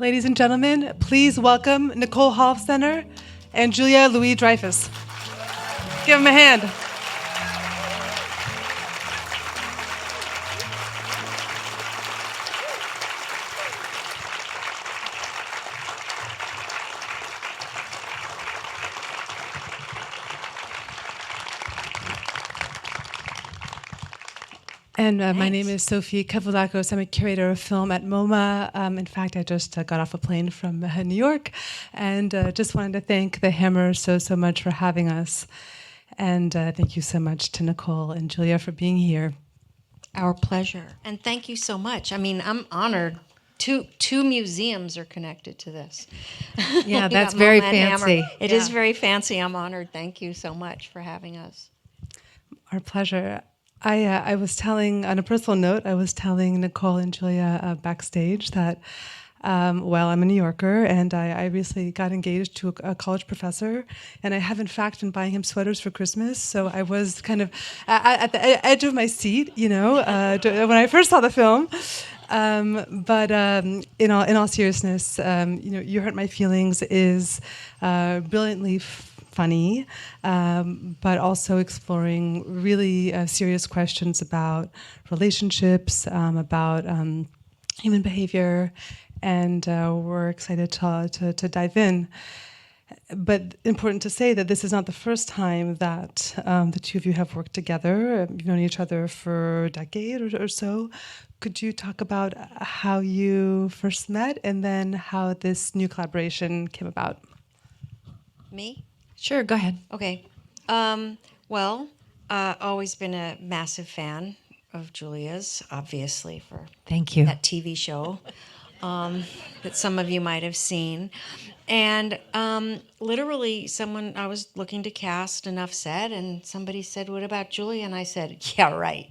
Ladies and gentlemen, please welcome Nicole Holofcener and Julia Louis-Dreyfus. Give them a hand. And my name is Sophie Cavoulacos. I'm a curator of film at MoMA. In fact, I just got off a plane from New York, and just wanted to thank the Hammer so much for having us. And thank you so much to Nicole and Julia for being here. Our pleasure. And thank you so much. I mean, I'm honored. Two museums are connected to this. Yeah, that's very fancy. It is very fancy. I'm honored. Thank you so much for having us. Our pleasure. I was telling, on a personal note, I was telling Nicole and Julia backstage that, well, I'm a New Yorker, and I recently got engaged to a college professor, and I have, in fact, been buying him sweaters for Christmas, so I was kind of at the edge of my seat, you know, when I first saw the film. But in all seriousness, you know, You Hurt My Feelings is brilliantly funny, but also exploring really serious questions about relationships, about human behavior, and we're excited to dive in. But important to say that this is not the first time that the two of you have worked together. You've known each other for a decade or so. Could you talk about how you first met and then how this new collaboration came about? Me? Sure, go ahead. Okay. Well, always been a massive fan of Julia's, obviously, for Thank you. that TV show that some of you might have seen. And literally, I was looking to cast Enough Said, and somebody said, "What about Julia?" And I said, "Yeah, right."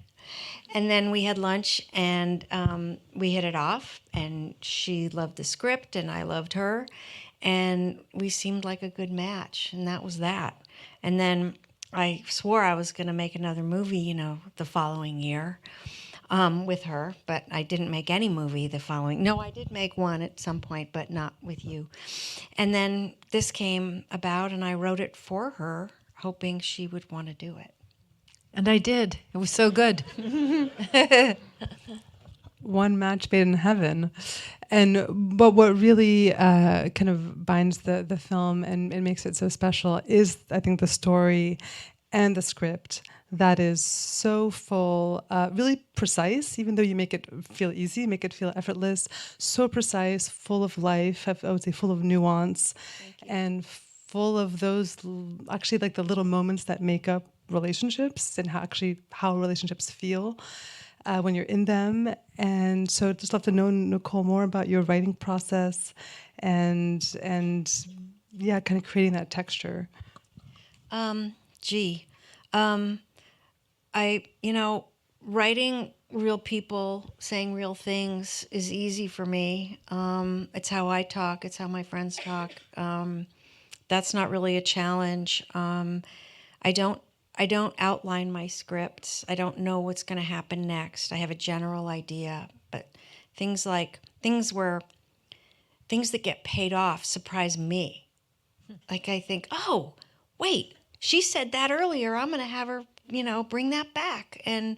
And then we had lunch, and we hit it off, and she loved the script, and I loved her. And we seemed like a good match, and that was that. And then I swore I was going to make another movie, you know, the following year with her, but I didn't make any movie the following. No, I did make one at some point, but not with you. And then this came about, and I wrote it for her, hoping she would want to do it. And I did. It was so good. One match made in heaven. But what really kind of binds the film and makes it so special is, I think, the story and the script that is so full, really precise, even though you make it feel easy, make it feel effortless, so precise, full of life, I would say full of nuance, and full of those, actually, like the little moments that make up relationships and how relationships feel when you're in them. And so I'd just love to know, Nicole, more about your writing process and yeah, kind of creating that texture. Writing real people saying real things is easy for me. It's how I talk. It's how my friends talk. That's not really a challenge. I don't outline my scripts. I don't know what's going to happen next. I have a general idea, but things that get paid off surprise me. Like I think, oh, wait, she said that earlier. I'm going to have her, bring that back. And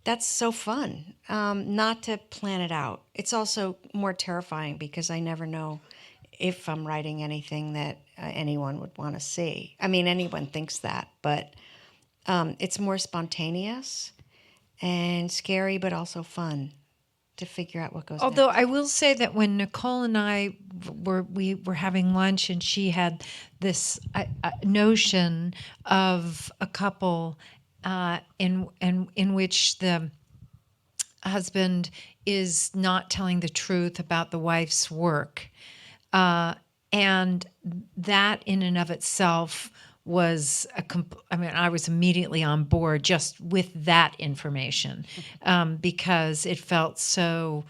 that's so fun, not to plan it out. It's also more terrifying because I never know if I'm writing anything that anyone would want to see. I mean, anyone thinks that, but it's more spontaneous and scary, but also fun to figure out what goes Although next. I will say that when Nicole and I were having lunch, and she had this notion of a couple in which the husband is not telling the truth about the wife's work, and that in and of itself was I was immediately on board just with that information, because it felt so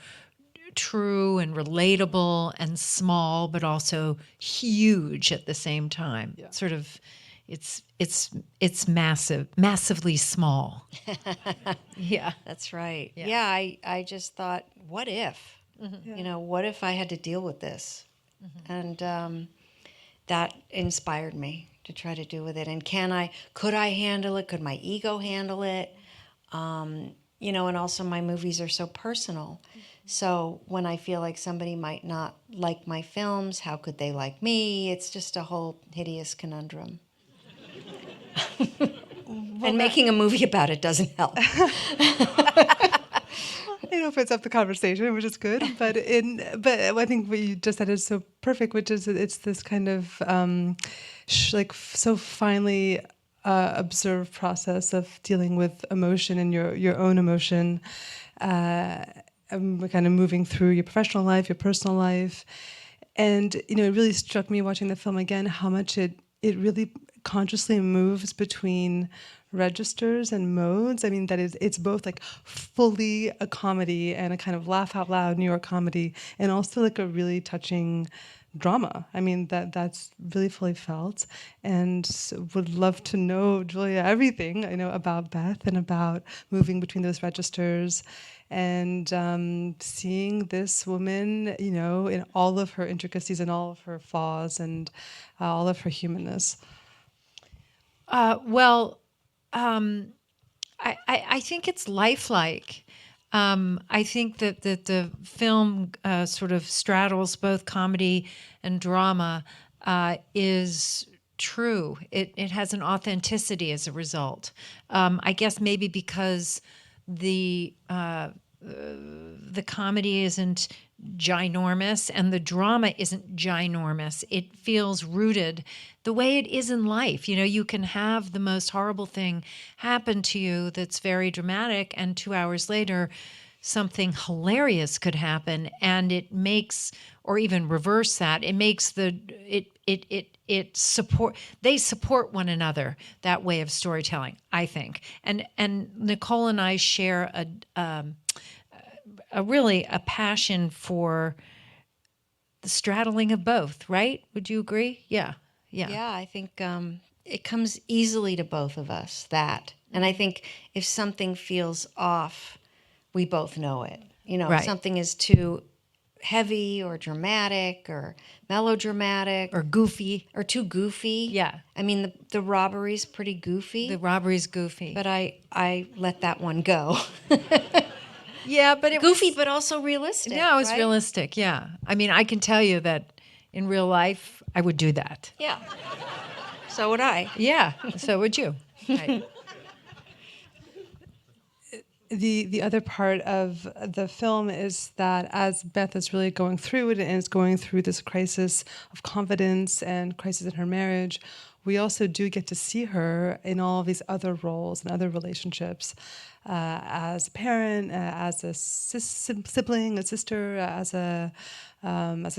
true and relatable and small, but also huge at the same time. Yeah. Sort of, it's massively small. Yeah, that's right. Yeah, I just thought, what if? You know, what if I had to deal with this? And that inspired me to try to do with it. And could I handle it? Could my ego handle it? You know, and also my movies are so personal. So when I feel like somebody might not like my films, how could they like me? It's just a whole hideous conundrum. And making a movie about it doesn't help. It opens up the conversation, which is good. But I think what you just said is so perfect, which is it's this kind of so finely observed process of dealing with emotion and your own emotion, kind of moving through your professional life, your personal life, and it really struck me watching the film again how much it really consciously moves between registers and modes. I mean, that is, it's both like fully a comedy and a kind of laugh out loud New York comedy, and also like a really touching drama. I mean, that's really fully felt, and would love to know, Julia, everything I know about Beth and about moving between those registers, and seeing this woman, in all of her intricacies and all of her flaws and all of her humanness. I think it's lifelike. I think that the film sort of straddles both comedy and drama is true. It has an authenticity as a result. I guess maybe because the comedy isn't ginormous and the drama isn't ginormous. It feels rooted the way it is in life. You can have the most horrible thing happen to you that's very dramatic, and 2 hours later something hilarious could happen, and it makes, or even reverse that, it makes they support one another, that way of storytelling, I think. And Nicole and I share really a passion for the straddling of both, right? Would you agree? Yeah. Yeah, I think it comes easily to both of us, that. And I think if something feels off, we both know it. Right. If something is too heavy or dramatic or melodramatic. Or goofy. Or too goofy. Yeah. I mean, the robbery's pretty goofy. The robbery's goofy. But I let that one go. Yeah, but it goofy, was, but also realistic. No, it was right? realistic. Yeah, I mean, I can tell you that in real life, I would do that. Yeah. So would I. Yeah. So would you. Right. The other part of the film is that as Beth is really going through it and is going through this crisis of confidence and crisis in her marriage, we also do get to see her in all of these other roles and other relationships, as a parent, as a sibling, a sister, as a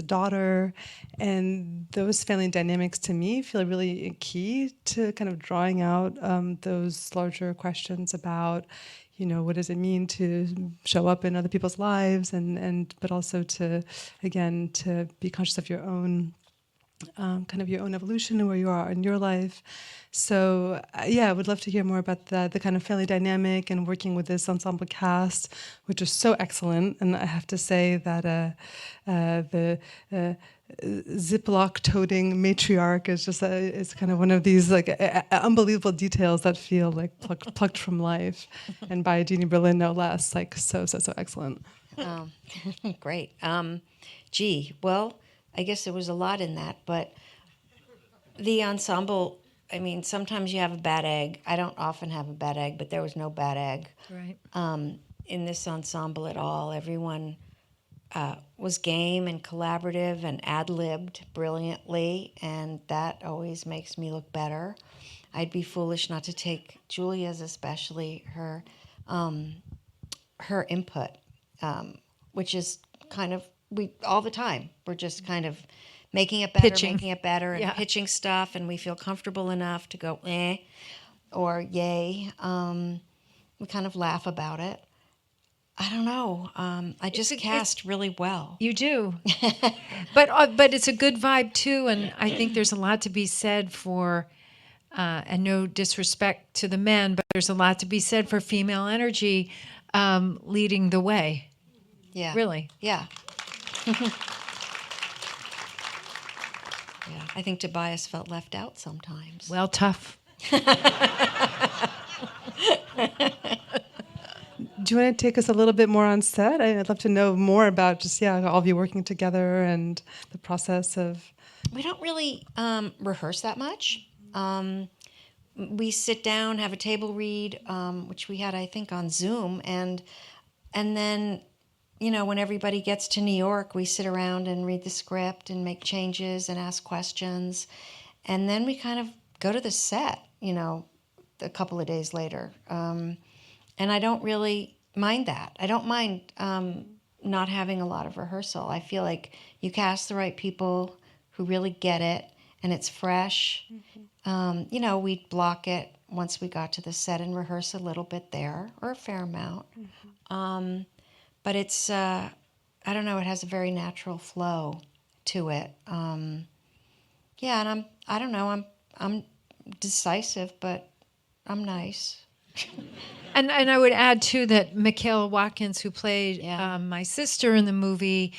daughter. And those family dynamics to me feel really key to kind of drawing out those larger questions about, what does it mean to show up in other people's lives, but also to be conscious of your own kind of your own evolution and where you are in your life. So I would love to hear more about the kind of family dynamic and working with this ensemble cast, which is so excellent. And I have to say that the Ziploc-toting matriarch is just it's kind of one of these unbelievable details that feel like plucked from life, and by Jeannie Berlin no less. Like so excellent. Great. Well, I guess there was a lot in that, but the ensemble, I mean, sometimes you have a bad egg. I don't often have a bad egg, but there was no bad egg. Right. In this ensemble at all. Everyone was game and collaborative and ad-libbed brilliantly, and that always makes me look better. I'd be foolish not to take Julia's, especially her input, which is kind of, all the time, we're just kind of making it better, and pitching stuff, and we feel comfortable enough to go or yay. We kind of laugh about it. I don't know. I just cast really well. You do, but it's a good vibe too, and I think there's a lot to be said for. And no disrespect to the men, but there's a lot to be said for female energy leading the way. Yeah. Really. Yeah. Yeah, I think Tobias felt left out sometimes. Well, tough. Do you want to take us a little bit more on set? I'd love to know more about just, all of you working together and the process of... We don't really rehearse that much. We sit down, have a table read, which we had, I think, on Zoom, and then, when everybody gets to New York, we sit around and read the script and make changes and ask questions, and then we kind of go to the set, a couple of days later. And I don't really mind that. I don't mind not having a lot of rehearsal. I feel like you cast the right people who really get it, and it's fresh. Mm-hmm. We'd block it once we got to the set and rehearse a little bit there, or a fair amount. Mm-hmm. But it's, I don't know, it has a very natural flow to it. And I'm decisive, but I'm nice. And I would add, too, that Michaela Watkins, who played my sister in the movie,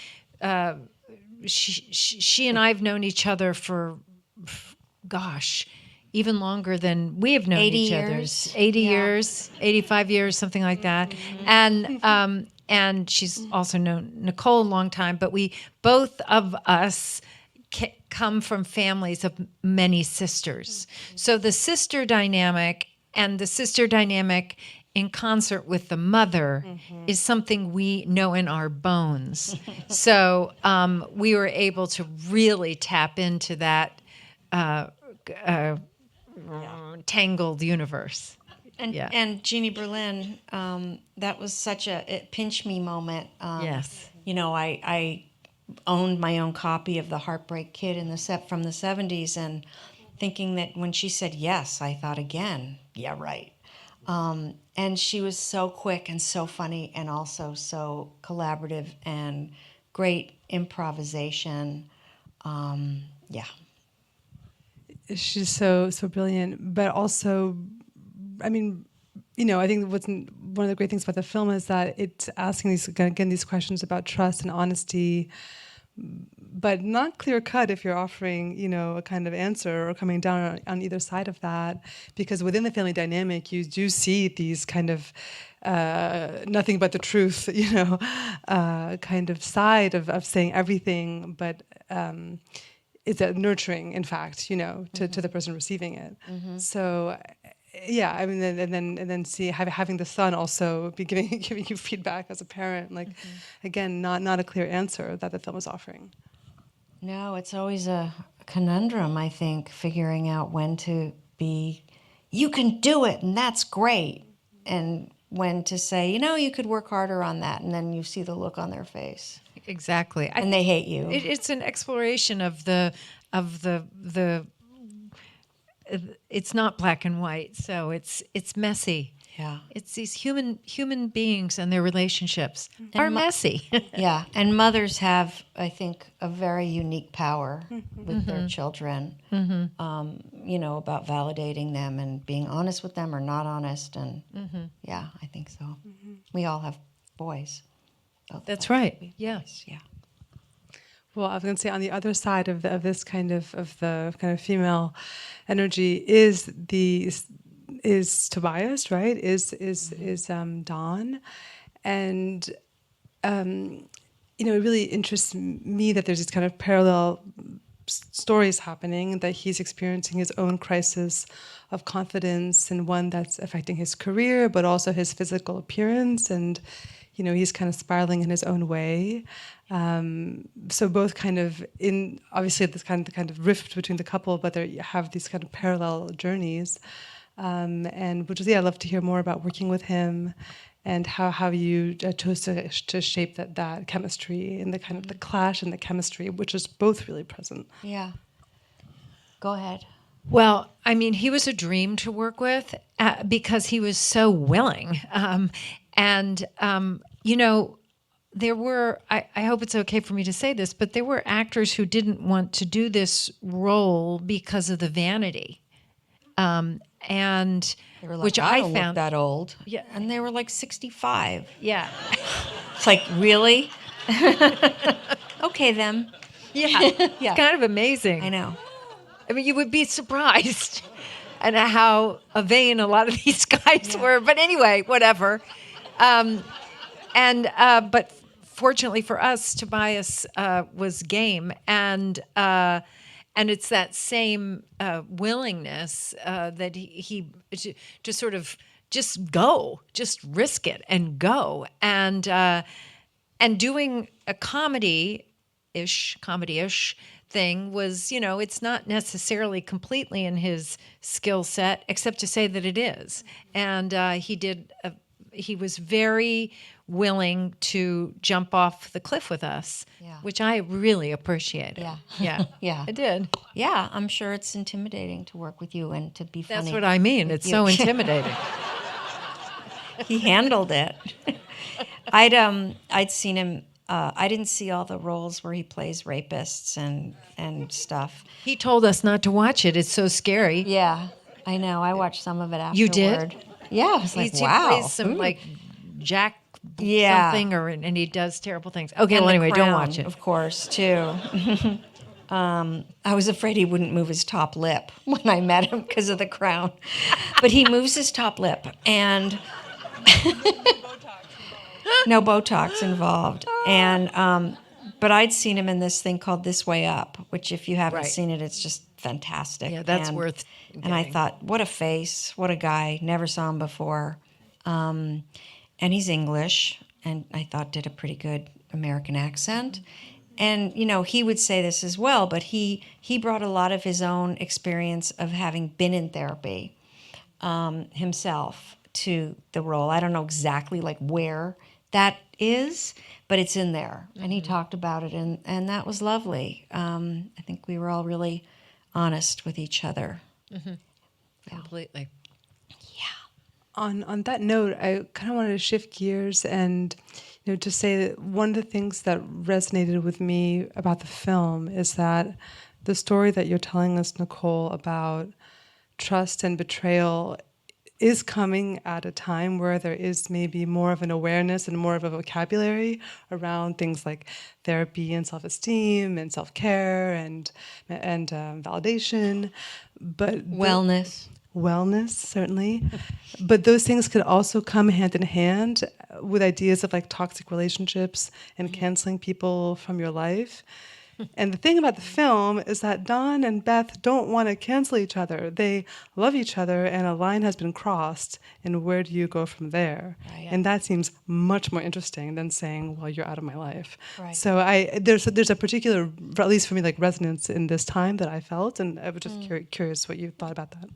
she and I have known each other for, even longer than we have known each other. 80 years, 85 years, something like that. Mm-hmm. And she's also known Nicole a long time, but both of us come from families of many sisters. Mm-hmm. So the sister dynamic in concert with the mother is something we know in our bones. So we were able to really tap into that tangled universe. And Jeannie Berlin, that was it pinch me moment. Yes. I owned my own copy of The Heartbreak Kid from the 70s, and thinking that when she said yes, I thought again, yeah, right. And she was so quick and so funny, and also so collaborative, and great improvisation. She's so brilliant, but also, I think one of the great things about the film is that it's asking these questions about trust and honesty, but not clear cut if you're offering, a kind of answer or coming down on either side of that, because within the family dynamic, you do see these kind of nothing but the truth, kind of side of saying everything, but it's a nurturing, in fact, to the person receiving it. Mm-hmm. So, and then having the son also be giving you feedback as a parent, again, not a clear answer that the film is offering. No, it's always a conundrum, I think, figuring out when to be, you can do it, and that's great, and when to say, you could work harder on that, and then you see the look on their face. Exactly. And they hate you. It's an exploration of the it's not black and white, so it's messy. Yeah. It's these human beings and their relationships are messy. Yeah. And mothers have, I think, a very unique power with their children, about validating them and being honest with them or not honest. And I think so. Mm-hmm. We all have boys. That's right. Yes. Yeah. Well, I was going to say, on the other side of this kind of female energy is Tobias, right? Is Don, and it really interests me that there's these kind of parallel stories happening, that he's experiencing his own crisis of confidence, and one that's affecting his career, but also his physical appearance, and he's kind of spiraling in his own way. So both kind of obviously this kind of rift between the couple, but they have these kind of parallel journeys. And which is, I'd love to hear more about working with him and how you chose to shape that chemistry and the kind of the clash and the chemistry, which is both really present. Yeah. Go ahead. Well, he was a dream to work with because he was so willing. There were, I hope it's okay for me to say this, but there were actors who didn't want to do this role because of the vanity. And they were like, which I found don't look that old. Yeah. And they were like 65. Yeah. It's like, really? Okay, then. Yeah, Yeah. it's kind of amazing. I know. I mean, you would be surprised at how vain a lot of these guys were. But anyway, whatever. But fortunately for us, Tobias was game, and it's that same willingness that he to sort of just go, just risk it and go, and doing a comedy-ish thing was, it's not necessarily completely in his skill set, except to say that it is. And he was very willing to jump off the cliff with us, which I really appreciated. Yeah. Yeah. I did. Yeah, I'm sure it's intimidating to work with you and to be funny. That's what I mean. It's so intimidating. He handled it. I'd seen him. I didn't see all the roles where he plays rapists and stuff. He told us not to watch it. It's so scary. Yeah, I know. I watched some of it afterward. You did? Yeah, I was like, He wow. plays some like Jack something, and he does terrible things. Okay, And well, The anyway, don't Crown, watch it. Of course, too. I was afraid he wouldn't move his top lip when I met him because of The Crown. But he moves his top lip, and no Botox involved. And but I'd seen him in this thing called This Way Up, which if you haven't seen it, it's just fantastic. Yeah, that's worth And I thought, what a face, what a guy. Never saw him before. And he's English, and I thought did a pretty good American accent. And, he would say this as well, but he brought a lot of his own experience of having been in therapy himself to the role. I don't know exactly like where that is, but it's in there. And he talked about it, and that was lovely. I think we were all really honest with each other. Completely. On that note, I kind of wanted to shift gears and to say that one of the things that resonated with me about the film is that the story that you're telling us, Nicole, about trust and betrayal is coming at a time where there is maybe more of an awareness and more of a vocabulary around things like therapy and self-esteem and self-care and validation, but wellness, certainly. But those things could also come hand in hand with ideas of like toxic relationships and canceling people from your life. And the thing about the film is that Don and Beth don't want to cancel each other. They love each other, and a line has been crossed, and where do you go from there? Right. And that seems much more interesting than saying, well, you're out of my life. Right. So there's a particular, at least for me, like resonance in this time that I felt, and I was just curious what you thought about that.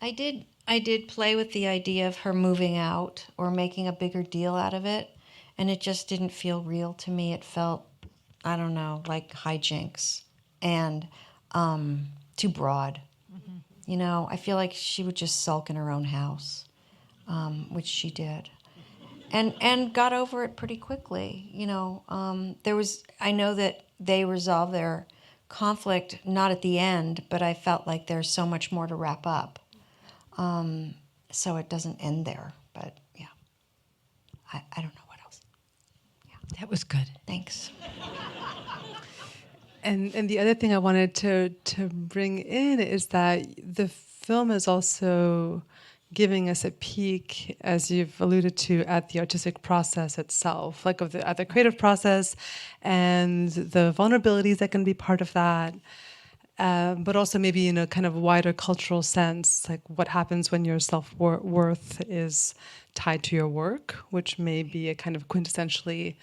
I did play with the idea of her moving out or making a bigger deal out of it, and it just didn't feel real to me. It felt, I don't know, like hijinks and too broad. Mm-hmm. I feel like she would just sulk in her own house, which she did, and got over it pretty quickly. I know that they resolved their conflict not at the end, but I felt like there's so much more to wrap up. So it doesn't end there, but yeah, I don't know what else. Yeah. That was good. Thanks. And the other thing I wanted to bring in is that the film is also giving us a peek, as you've alluded to, at the artistic process itself, like at the creative process and the vulnerabilities that can be part of that. But also maybe in a kind of wider cultural sense, like what happens when your self-worth is tied to your work, which may be a kind of quintessentially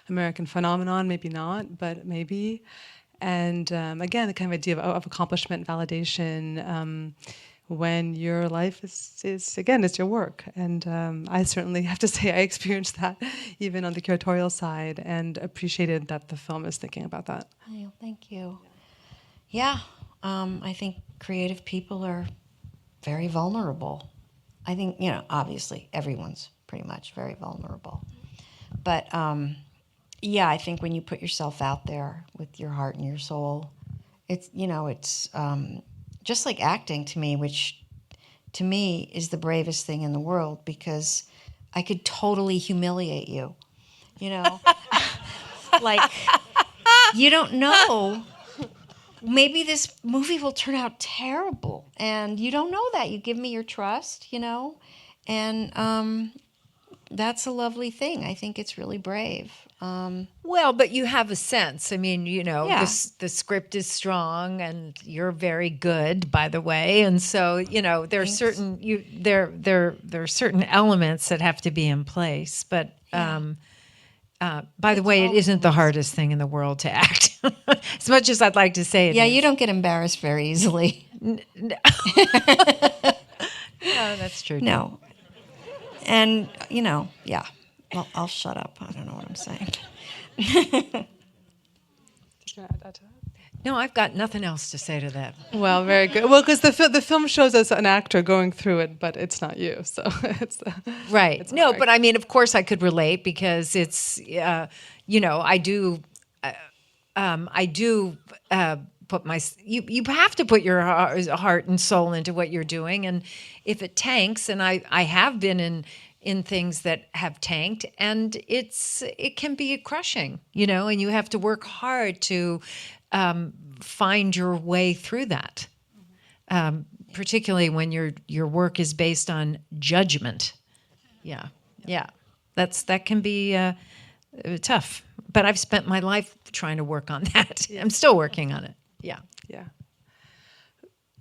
American phenomenon, maybe not, but maybe. And again, the kind of idea of accomplishment, validation, when your life is again, it's your work. And I certainly have to say I experienced that even on the curatorial side and appreciated that the film is thinking about that. Oh, thank you. Yeah, I think creative people are very vulnerable. I think, obviously everyone's pretty much very vulnerable. But yeah, I think when you put yourself out there with your heart and your soul, it's just like acting to me, which to me is the bravest thing in the world because I could totally humiliate you, like... You don't know. Maybe this movie will turn out terrible, and you don't know that. You give me your trust, and that's a lovely thing. I think it's really brave. Well, but you have a sense. I mean, Yeah. the script is strong, and you're very good, by the way. And so, there are Thanks. there are certain elements that have to be in place. But by the way, it isn't the hardest thing in the world to act. As much as I'd like to say it Yeah, is. you don't get embarrassed very easily. No, that's true. No. And, yeah. Well, I'll shut up. I don't know what I'm saying. No, I've got nothing else to say to that. Well, very good. Well, because the film shows us an actor going through it, but it's not you, so it's Right. It's No, hard. but I mean, of course, I could relate because it's, I do put my. You have to put your heart and soul into what you're doing, and if it tanks, and I have been in things that have tanked, and it can be crushing, and you have to work hard to find your way through that. Particularly when your work is based on judgment. Yeah. That can be tough. But I've spent my life trying to work on that. I'm still working on it. Yeah. Yeah.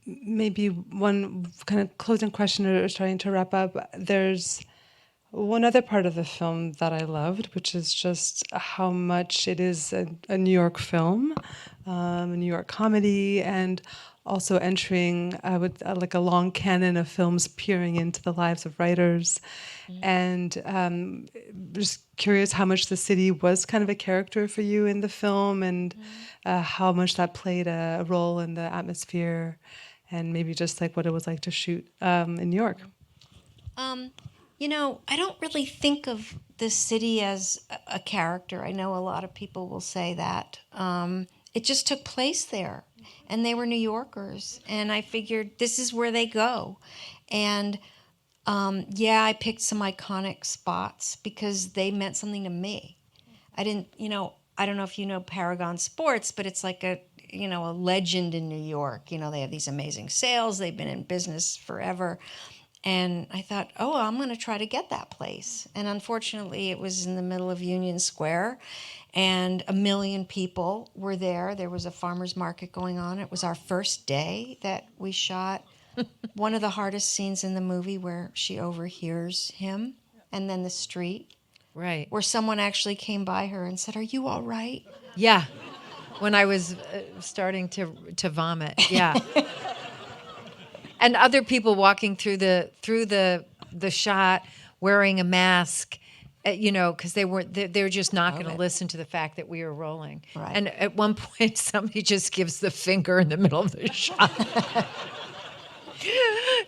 Maybe one kind of closing question or starting to wrap up. There's one other part of the film that I loved, which is just how much it is a New York film, a New York comedy, and also entering with like a long canon of films peering into the lives of writers. And just curious how much the city was kind of a character for you in the film, and how much that played a role in the atmosphere, and maybe just like what it was like to shoot in New York. I don't really think of the city as a character. I know a lot of people will say that. It just took place there, and they were New Yorkers, and I figured this is where they go. And I picked some iconic spots because they meant something to me. I don't know if you know Paragon Sports, but it's like a legend in New York. They have these amazing sales. They've been in business forever. And I thought, I'm going to try to get that place. And unfortunately, it was in the middle of Union Square, and 1 million people were there. There was a farmer's market going on. It was our first day that we shot one of the hardest scenes in the movie, where she overhears him, and then the street, Right. where someone actually came by her and said, "Are you all right?" Yeah. When I was starting to vomit. Yeah. And other people walking through the shot wearing a mask, because they were just not going to listen to the fact that we were rolling. Right. And at one point, somebody just gives the finger in the middle of the shot.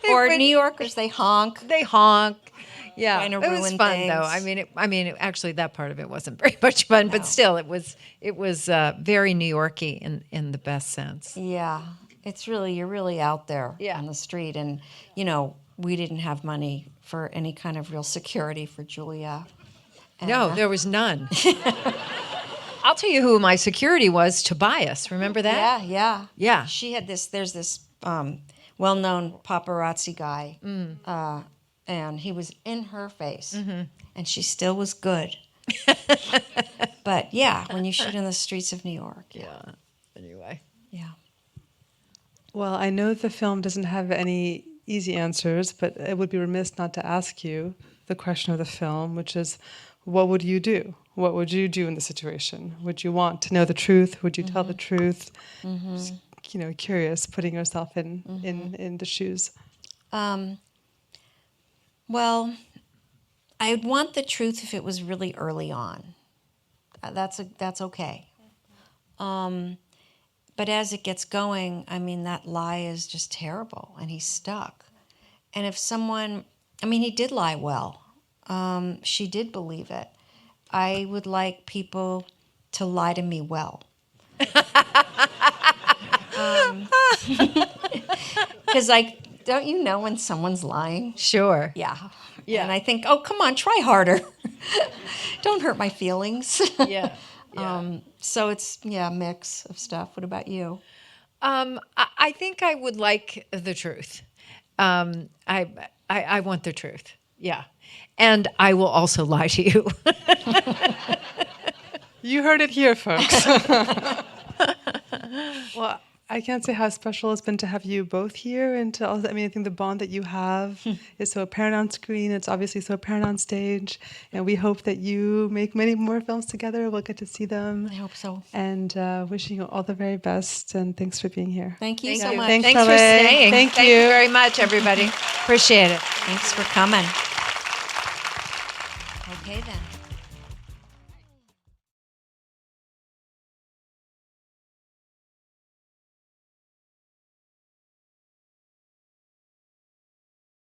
Or New Yorkers, they honk. They honk. Yeah, Trying to it was ruin fun things. though. I mean, actually, that part of it wasn't very much fun, but still, it was very New Yorky in the best sense. Yeah, you're really out there Yeah. on the street, and we didn't have money for any kind of real security for Julia. And, No, there was none. I'll tell you who my security was. Tobias, remember that? Yeah. Yeah. She had this. There's this well-known paparazzi guy, and he was in her face, and she still was good. But yeah, when you shoot in the streets of New York, Yeah. Anyway. yeah. Well, I know the film doesn't have any easy answers, but it would be remiss not to ask you the question of the film, which is, what would you do? What would you do in the situation? Would you want to know the truth? Would you tell the truth? Just, curious, putting yourself in the shoes. Well, I'd want the truth if it was really early on. That's okay. But as it gets going, that lie is just terrible, and he's stuck. And if someone, he did lie well. She did believe it. I would like people to lie to me well. Because, don't you know when someone's lying? Sure. Yeah. Yeah. And I think, oh, come on, try harder. Don't hurt my feelings. Yeah. So it's a mix of stuff. What about you? I think I would like the truth. I want the truth. Yeah. And I will also lie to you. You heard it here, folks. Well, I can't say how special it's been to have you both here, and to also, I mean, I think the bond that you have is so apparent on screen. It's obviously so apparent on stage, and we hope that you make many more films together. We'll get to see them. I hope so. And wishing you all the very best, and thanks for being here. Thank you so much. Thanks for Lily. staying. Thank Thank you very much, everybody. Appreciate it. Thanks for coming.